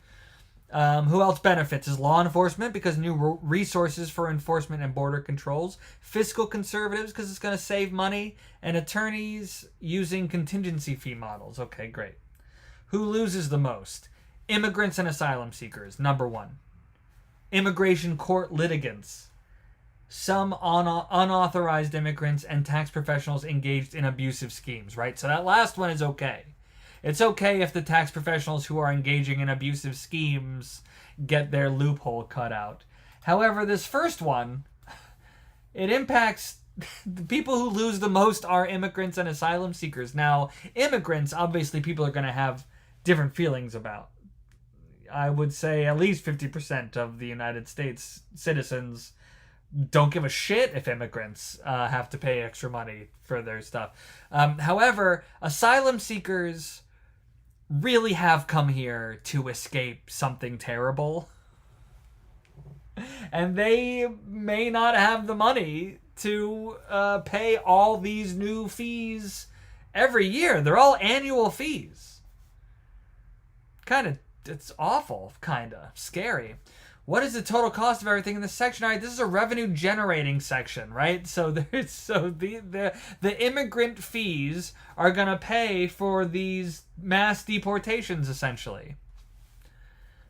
Who else benefits? Is law enforcement because new resources for enforcement and border controls. Fiscal conservatives because it's going to save money. And attorneys using contingency fee models. Okay, great. Who loses the most? Immigrants and asylum seekers, number one. Immigration court litigants. Some unauthorized immigrants and tax professionals engaged in abusive schemes, right? So that last one is okay. It's okay if the tax professionals who are engaging in abusive schemes get their loophole cut out. However, this first one, it impacts the people who lose the most are immigrants and asylum seekers. Now, immigrants, obviously, people are going to have different feelings about. I would say at least 50% of the United States citizens don't give a shit if immigrants have to pay extra money for their stuff. However, asylum seekers really have come here to escape something terrible. And they may not have the money to pay all these new fees every year. They're all annual fees. It's awful, scary. What is the total cost of everything in this section? All right, this is a revenue generating section, right? So the immigrant fees are gonna pay for these mass deportations, essentially.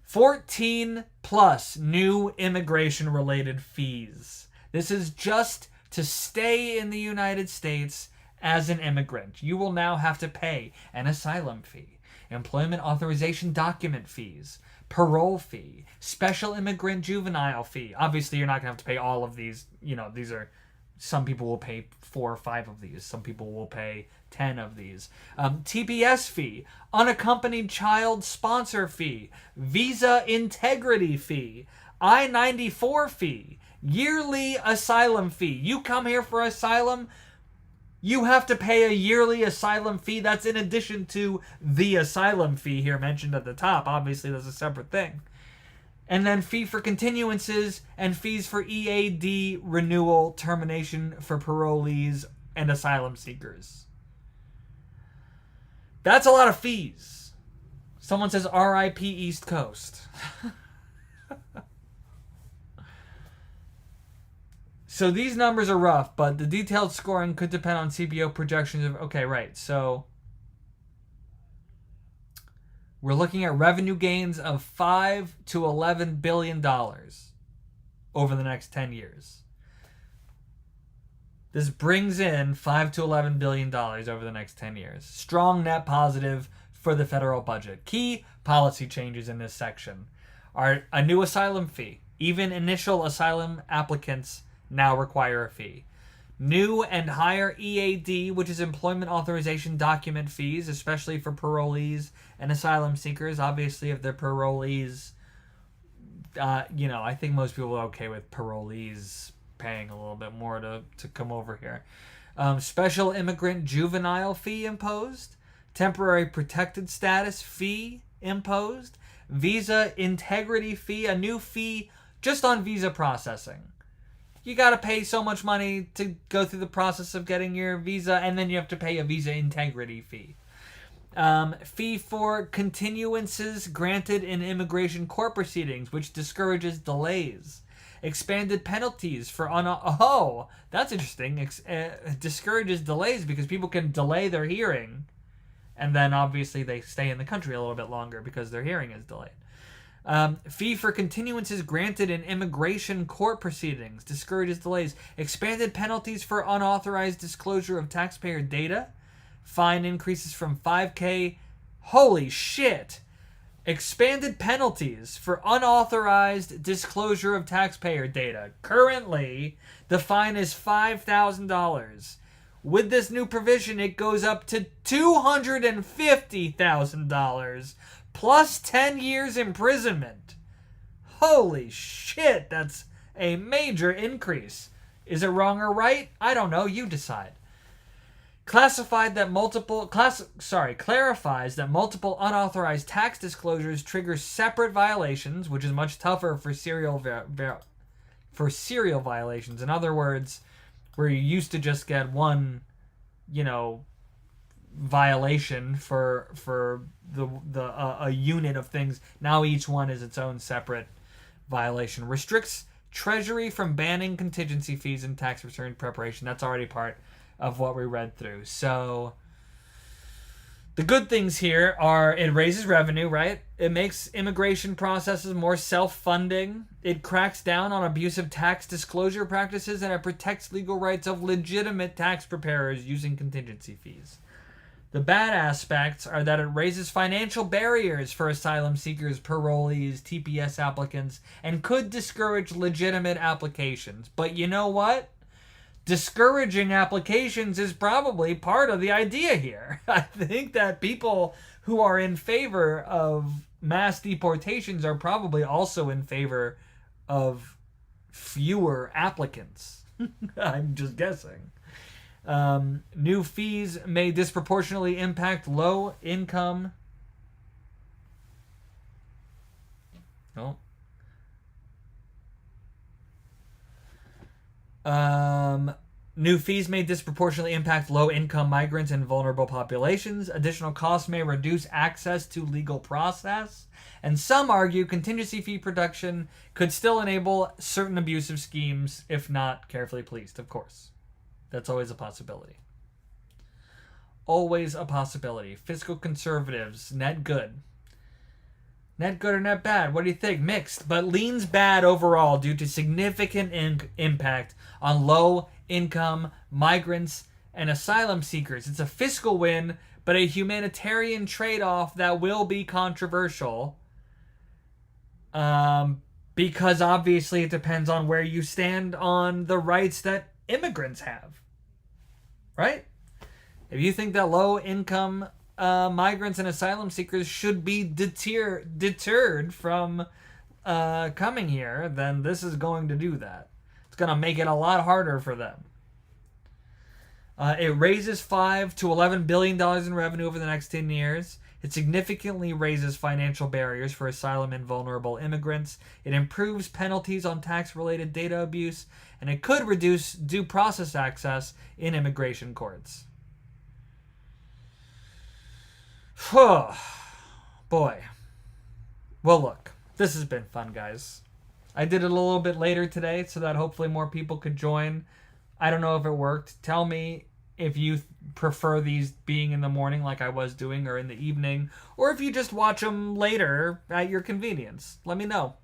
14 plus new immigration related fees. This is just to stay in the United States as an immigrant. You will now have to pay an asylum fee, employment authorization document fees, parole fee, special immigrant juvenile fee. Obviously, you're not going to have to pay all of these. These are, some people will pay 4 or 5 of these. Some people will pay 10 of these. TPS fee, unaccompanied child sponsor fee, visa integrity fee, I-94 fee, yearly asylum fee. You come here for asylum, you have to pay a yearly asylum fee. That's in addition to the asylum fee here mentioned at the top. Obviously, that's a separate thing. And then fee for continuances and fees for EAD renewal termination for parolees and asylum seekers. That's a lot of fees. Someone says RIP East Coast. So these numbers are rough, but the detailed scoring could depend on CBO projections of... Okay, right. So we're looking at revenue gains of $5 to $11 billion over the next 10 years. This brings in $5 to $11 billion over the next 10 years. Strong net positive for the federal budget. Key policy changes in this section are a new asylum fee. Even initial asylum applicants now require a fee. New and higher EAD, which is employment authorization document fees, especially for parolees and asylum seekers. Obviously, if they're parolees, I think most people are okay with parolees paying a little bit more to come over here. Special immigrant juvenile fee imposed. Temporary protected status fee imposed. Visa integrity fee, a new fee just on visa processing. You got to pay so much money to go through the process of getting your visa, and then you have to pay a visa integrity fee. Fee for continuances granted in immigration court proceedings, which discourages delays. Expanded penalties for that's interesting. Discourages delays because people can delay their hearing, and then obviously they stay in the country a little bit longer because their hearing is delayed. Fee for continuances granted in immigration court proceedings discourages delays. Expanded penalties for unauthorized disclosure of taxpayer data. Fine increases from $5,000. Holy shit! Expanded penalties for unauthorized disclosure of taxpayer data. Currently, the fine is $5,000. With this new provision, it goes up to $250,000. Plus 10 years imprisonment. Holy shit, that's a major increase. Is it wrong or right? I don't know, you decide. Clarifies that multiple unauthorized tax disclosures trigger separate violations, which is much tougher for serial violations. In other words, where you used to just get one, violation for a unit of things. Now each one is its own separate violation. Restricts Treasury from banning contingency fees and tax return preparation. That's already part of what we read through. So the good things here are it raises revenue, right? It makes immigration processes more self-funding. It cracks down on abusive tax disclosure practices, and it protects legal rights of legitimate tax preparers using contingency fees. The bad aspects are that it raises financial barriers for asylum seekers, parolees, TPS applicants, and could discourage legitimate applications. But you know what? Discouraging applications is probably part of the idea here. I think that people who are in favor of mass deportations are probably also in favor of fewer applicants. I'm just guessing. New fees may disproportionately impact low income. Oh. New fees may disproportionately impact low-income migrants and vulnerable populations. Additional costs may reduce access to legal process. And some argue contingency fee production could still enable certain abusive schemes if not carefully policed, of course. That's always a possibility. Always a possibility. Fiscal conservatives, net good. Net good or net bad? What do you think? Mixed, but leans bad overall due to significant impact on low-income migrants and asylum seekers. It's a fiscal win, but a humanitarian trade-off that will be controversial. Because obviously it depends on where you stand on the rights that immigrants have. Right? If you think that low-income migrants and asylum seekers should be deterred from coming here, then this is going to do that. It's going to make it a lot harder for them. It raises $5 to $11 billion in revenue over the next 10 years. It significantly raises financial barriers for asylum and vulnerable immigrants. It improves penalties on tax-related data abuse, and it could reduce due process access in immigration courts. Boy. Well, look, this has been fun, guys. I did it a little bit later today so that hopefully more people could join. I don't know if it worked. Tell me if you prefer these being in the morning like I was doing or in the evening, or if you just watch them later at your convenience. Let me know.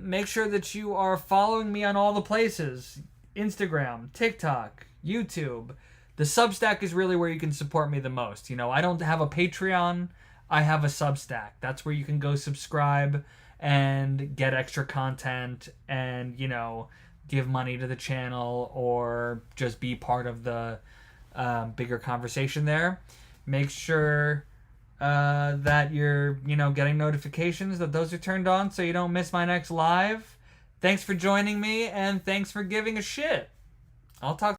Make sure that you are following me on all the places. Instagram, TikTok, YouTube. The Substack is really where you can support me the most. You know, I don't have a Patreon. I have a Substack. That's where you can go subscribe and get extra content and, you know, give money to the channel or just be part of the bigger conversation there. Make sure that you're, you know, getting notifications, that those are turned on so you don't miss my next live. Thanks for joining me, and thanks for giving a shit. I'll talk